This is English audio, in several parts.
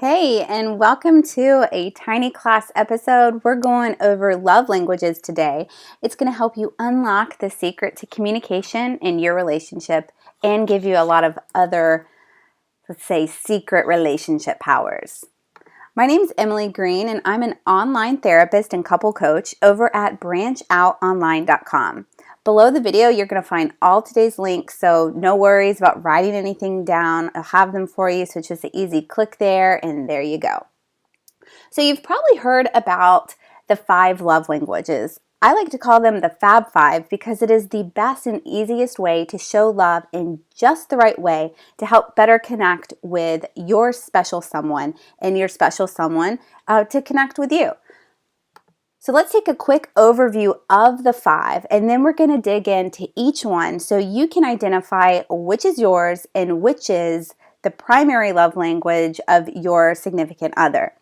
Hey, and welcome to a tiny class episode. We're going over love languages today. It's going to help you unlock the secret to communication in your relationship and give you a lot of other, let's say, secret relationship powers. My name is Emily Green, and I'm an online therapist and couple coach over at branchoutonline.com. Below the video, you're going to find all today's links, so no worries about writing anything down. I'll have them for you, so it's just an easy click there, and there you go. So you've probably heard about the 5 love languages. I like to call them the Fab Five because it is the best and easiest way to show love in just the right way to help better connect with your special someone and your special someone to connect with you. So let's take a quick overview of the 5, and then we're going to dig into each one so you can identify which is yours and which is the primary love language of your significant other.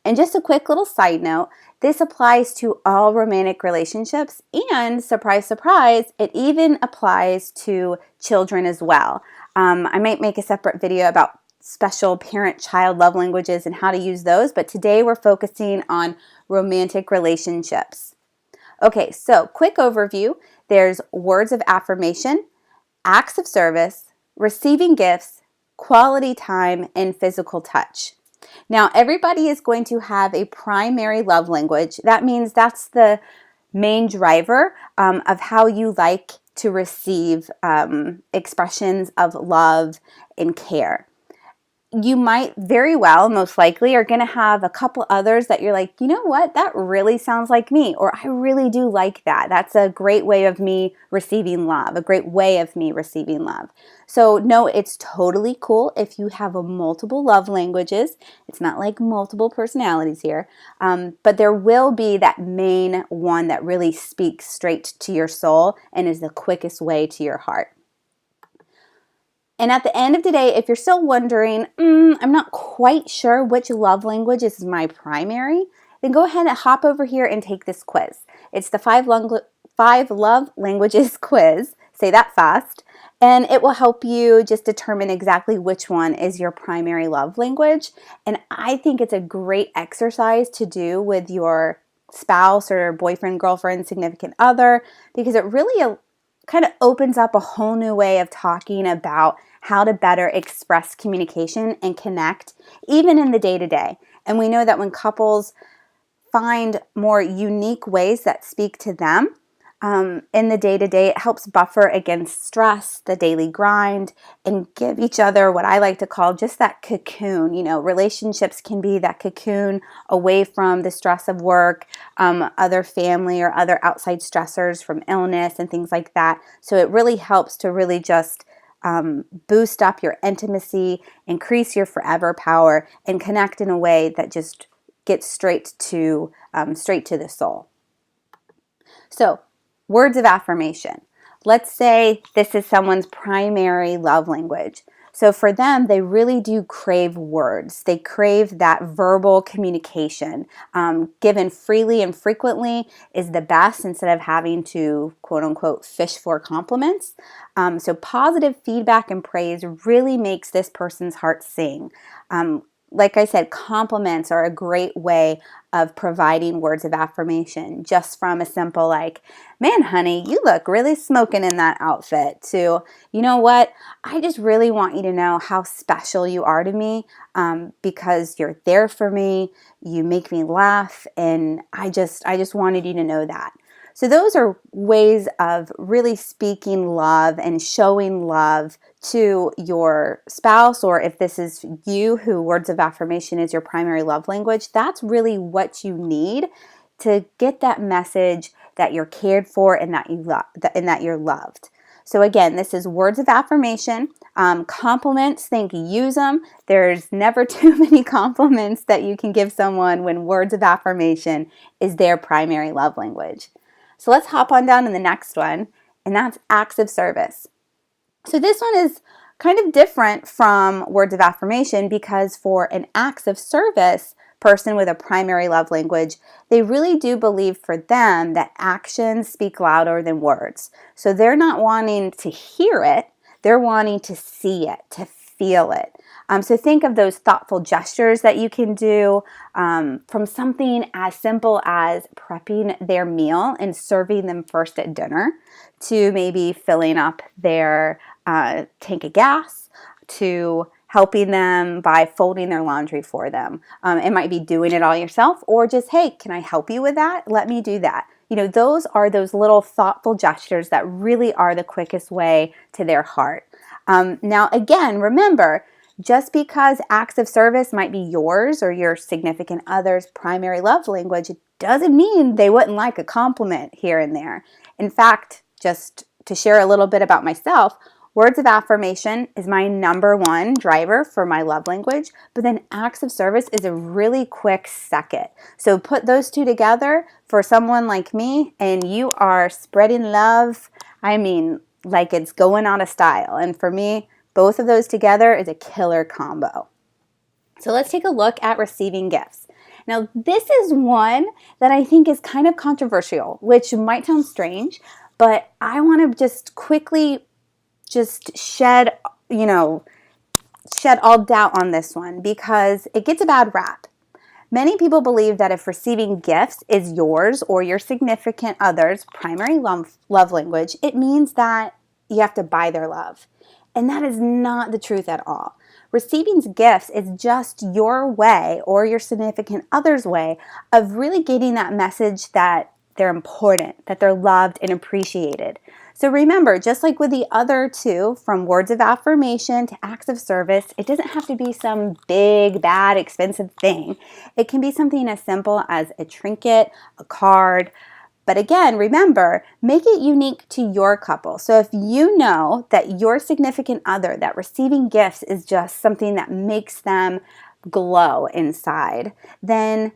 And just a quick little side note, this applies to all romantic relationships, and surprise, surprise, it even applies to children as well. I might make a separate video about special parent-child love languages and how to use those, but today we're focusing on romantic relationships. Okay, so quick overview. There's words of affirmation, acts of service, receiving gifts, quality time, and physical touch. Now, everybody is going to have a primary love language. That means that's the main driver of how you like to receive expressions of love and care. You might very well, most likely, are going to have a couple others that you're like, you know what, that really sounds like me, or I really do like that. That's a great way of me receiving love, a great way of me receiving love. So no, it's totally cool if you have multiple love languages. It's not like multiple personalities here, but there will be that main one that really speaks straight to your soul and is the quickest way to your heart. And at the end of the day, if you're still wondering, I'm not quite sure which love language is my primary, then go ahead and hop over here and take this quiz. It's the 5 love languages quiz. Say that fast. And it will help you just determine exactly which one is your primary love language. And I think it's a great exercise to do with your spouse or boyfriend, girlfriend, significant other, because it really kind of opens up a whole new way of talking about how to better express communication and connect, even in the day-to-day. And we know that when couples find more unique ways that speak to them in the day-to-day, it helps buffer against stress, the daily grind, and give each other what I like to call just that cocoon. You know, relationships can be that cocoon away from the stress of work, other family or other outside stressors from illness and things like that. So it really helps to really just boost up your intimacy, increase your forever power, and connect in a way that just gets straight to the soul. So, words of affirmation. Let's say this is someone's primary love language. So for them, they really do crave words. They crave that verbal communication. Given freely and frequently is the best instead of having to, quote unquote, fish for compliments. So positive feedback and praise really makes this person's heart sing. Like I said, compliments are a great way of providing words of affirmation, just from a simple like, man, honey, you look really smoking in that outfit, to, you know what, I just really want you to know how special you are to me because you're there for me, you make me laugh, and I just wanted you to know that. So those are ways of really speaking love and showing love to your spouse, or if this is you who words of affirmation is your primary love language, that's really what you need to get that message that you're cared for and that you're loved. So again, this is words of affirmation. Compliments, use them. There's never too many compliments that you can give someone when words of affirmation is their primary love language. So let's hop on down to the next one, and that's acts of service. So this one is kind of different from words of affirmation because for an acts of service person with a primary love language, they really do believe for them that actions speak louder than words. So they're not wanting to hear it, they're wanting to see it, to feel it. So think of those thoughtful gestures that you can do, from something as simple as prepping their meal and serving them first at dinner, to maybe filling up their tank of gas, to helping them by folding their laundry for them. It might be doing it all yourself, or just, hey, can I help you with that? Let me do that. Those are those little thoughtful gestures that really are the quickest way to their heart. Now, again, remember, just because acts of service might be yours or your significant other's primary love language, it doesn't mean they wouldn't like a compliment here and there. In fact, just to share a little bit about myself, words of affirmation is my number one driver for my love language, but then acts of service is a really quick second. So put those two together for someone like me, and you are spreading love, like it's going out of style. And for me, both of those together is a killer combo. So let's take a look at receiving gifts. Now, this is one that I think is kind of controversial, which might sound strange, but I want to just quickly shed all doubt on this one because it gets a bad rap. Many people believe that if receiving gifts is yours or your significant other's primary love language, it means that you have to buy their love. And that is not the truth at all. Receiving gifts is just your way or your significant other's way of really getting that message that they're important, that they're loved and appreciated. So remember, just like with the other two, from words of affirmation to acts of service, it doesn't have to be some big, bad, expensive thing. It can be something as simple as a trinket, a card. But again, remember, make it unique to your couple. So if you know that your significant other, that receiving gifts is just something that makes them glow inside, then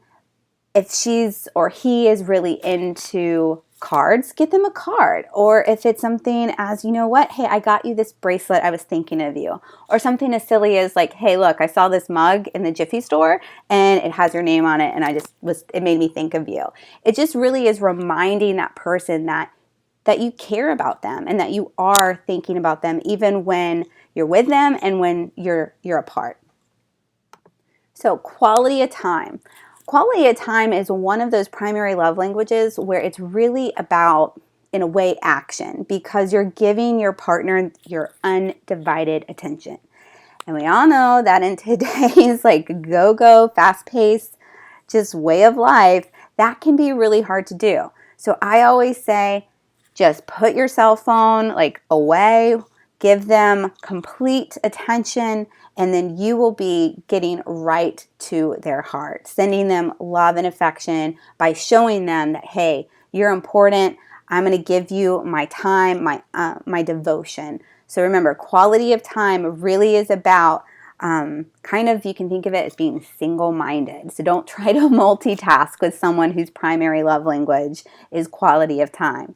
if she's or he is really into cards, get them a card. Or if it's something as, you know what, hey, I got you this bracelet, I was thinking of you. Or something as silly as like, hey, look, I saw this mug in the Jiffy store and it has your name on it and it made me think of you. It just really is reminding that person that you care about them and that you are thinking about them even when you're with them and when you're apart. So quality of time. Quality of time is one of those primary love languages where it's really about, in a way, action, because you're giving your partner your undivided attention. And we all know that in today's go-go, fast-paced, just way of life, that can be really hard to do. So I always say, just put your cell phone away, give them complete attention, and then you will be getting right to their heart, sending them love and affection by showing them that, hey, you're important. I'm going to give you my time, my devotion. So remember, quality of time really is about you can think of it as being single-minded. So don't try to multitask with someone whose primary love language is quality of time.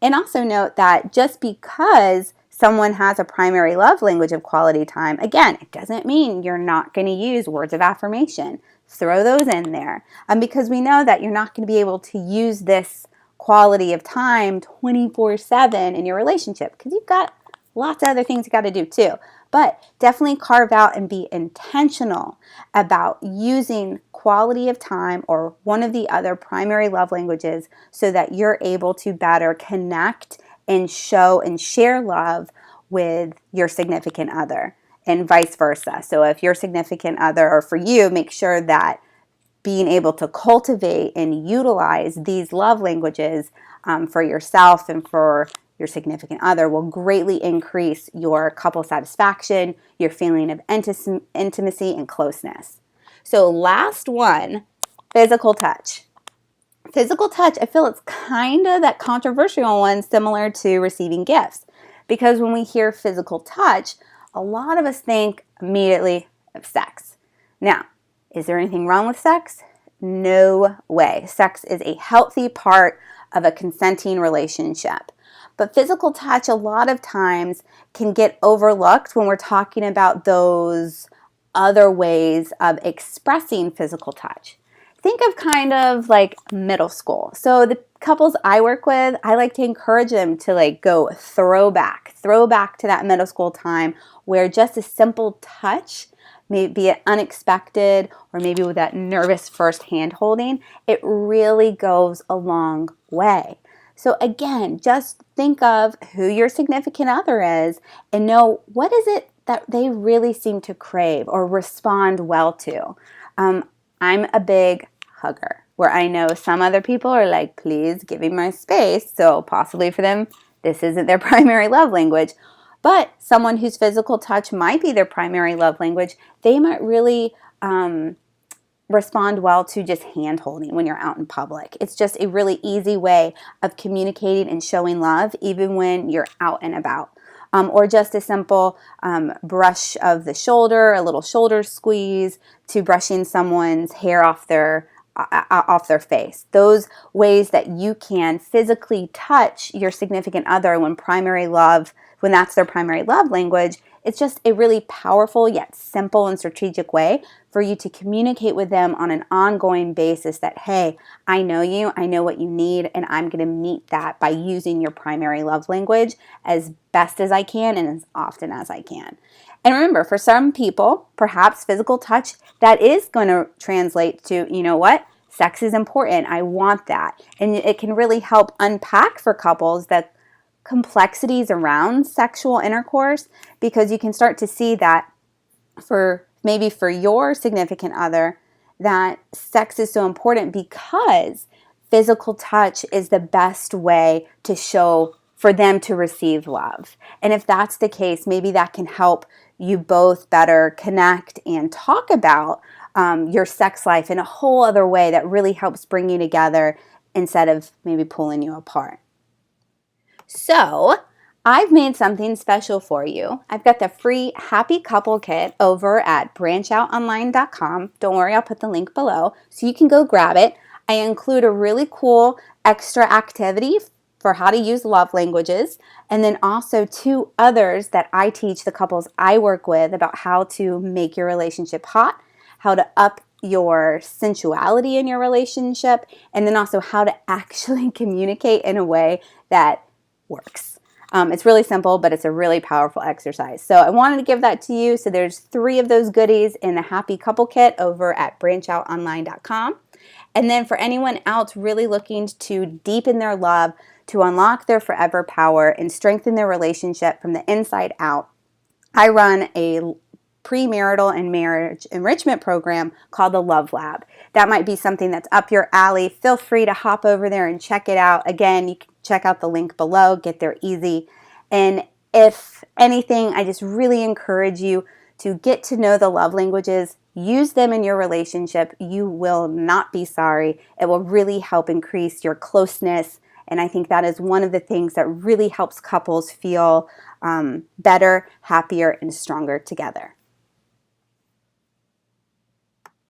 And also note that just because someone has a primary love language of quality time, again, it doesn't mean you're not going to use words of affirmation. Throw those in there. Because we know that you're not going to be able to use this quality of time 24/7 in your relationship because you've got lots of other things you got to do too. But definitely carve out and be intentional about using quality of time or one of the other primary love languages so that you're able to better connect and show and share love with your significant other and vice versa. So if your significant other, or for you, make sure that being able to cultivate and utilize these love languages for yourself and for your significant other will greatly increase your couple satisfaction, your feeling of intimacy and closeness. So last one, physical touch. Physical touch, I feel it's kind of that controversial one, similar to receiving gifts. Because when we hear physical touch, a lot of us think immediately of sex. Now, is there anything wrong with sex? No way. Sex is a healthy part of a consenting relationship. But physical touch a lot of times can get overlooked when we're talking about those other ways of expressing physical touch. Think of kind of like middle school. So the couples I work with, I like to encourage them to go throwback to that middle school time where just a simple touch maybe it unexpected or maybe with that nervous first hand holding, it really goes a long way. So again, just think of who your significant other is and know what is it that they really seem to crave or respond well to. I'm a big hugger, where I know some other people are like, please give me my space. So possibly for them, this isn't their primary love language. But someone whose physical touch might be their primary love language, they might really respond well to just hand holding when you're out in public. It's just a really easy way of communicating and showing love even when you're out and about. Or just a simple brush of the shoulder, a little shoulder squeeze, to brushing someone's hair off their face. Those ways that you can physically touch your significant other when that's their primary love language, it's just a really powerful yet simple and strategic way for you to communicate with them on an ongoing basis that, hey, I know you, I know what you need, and I'm going to meet that by using your primary love language as best as I can and as often as I can. And remember, for some people, perhaps physical touch, that is going to translate to, you know what, sex is important, I want that. And it can really help unpack for couples that complexities around sexual intercourse, because you can start to see that for your significant other, that sex is so important because physical touch is the best way to show for them to receive love. And if that's the case, maybe that can help you both better connect and talk about your sex life in a whole other way that really helps bring you together instead of maybe pulling you apart. So I've made something special for you. I've got the free Happy Couple Kit over at branchoutonline.com. Don't worry, I'll put the link below so you can go grab it. I include a really cool extra activity for how to use love languages, and then also 2 others that I teach the couples I work with about how to make your relationship hot, how to up your sensuality in your relationship, and then also how to actually communicate in a way that works. It's really simple, but it's a really powerful exercise. So I wanted to give that to you. So there's 3 of those goodies in the Happy Couple Kit over at branchoutonline.com. And then for anyone else really looking to deepen their love, to unlock their forever power and strengthen their relationship from the inside out, I run a premarital and marriage enrichment program called the Love Lab. That might be something that's up your alley. Feel free to hop over there and check it out. Again, you can check out the link below. Get there easy. And if anything, I just really encourage you to get to know the love languages. Use them in your relationship. You will not be sorry. It will really help increase your closeness. And I think that is one of the things that really helps couples feel better, happier, and stronger together.